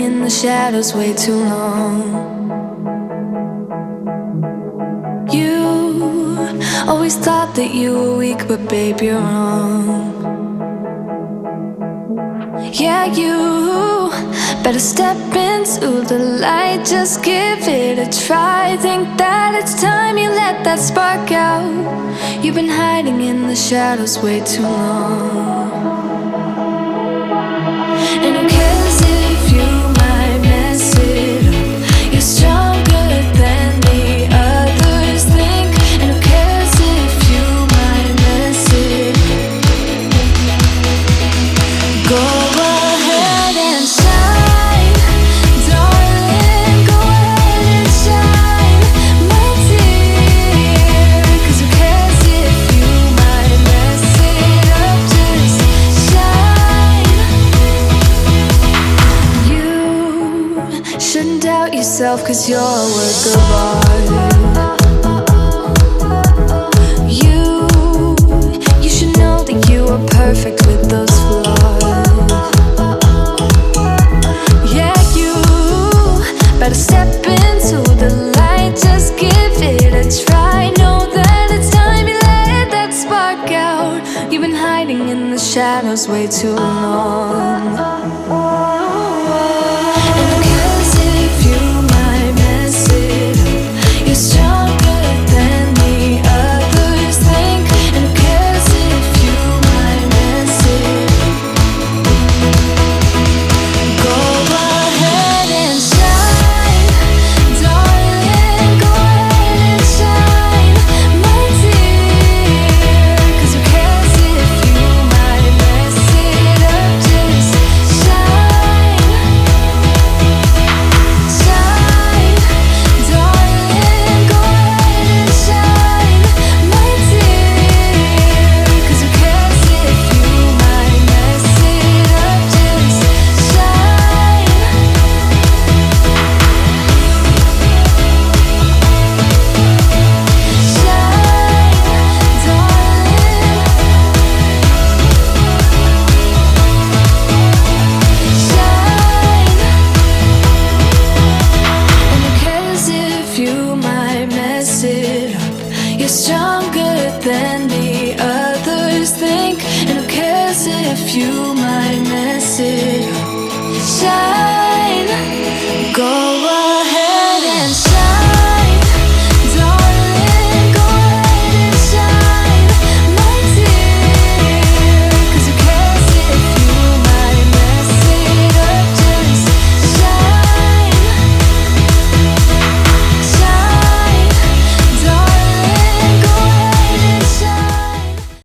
in the shadows way too long. You always thought that you were weak, but babe, you're wrong. Yeah, you better step into the light, just give it a try. Think that it's time you let that spark out. You've been hiding in the shadows way too long. And who cares if you might mess it up? You're stronger than the others think. And who cares if you might mess it up? Go ahead and shine, darling, go ahead and shine, my dear. 'Cause who cares if you might mess it up? Just shine. You shouldn't doubt yourself, 'cause you're a work of art. You should know that you are perfect with those flaws. Yeah, you better step into the light, just give it a try. Know that it's time you let that spark out. You've been hiding in the shadows way too long. And who cares if you might mess it up? You're stronger than the others think. And who cares if you might mess it up? Go ahead and shine, darling, go ahead and shine, my dear. 'Cause who cares if you might mess it up? Just shine, shine, darling, go ahead and shine, my dear. 'Cause who cares if you might mess it up? Just shine. You're stronger than the others think. And who cares if you might mess it up? Shine, go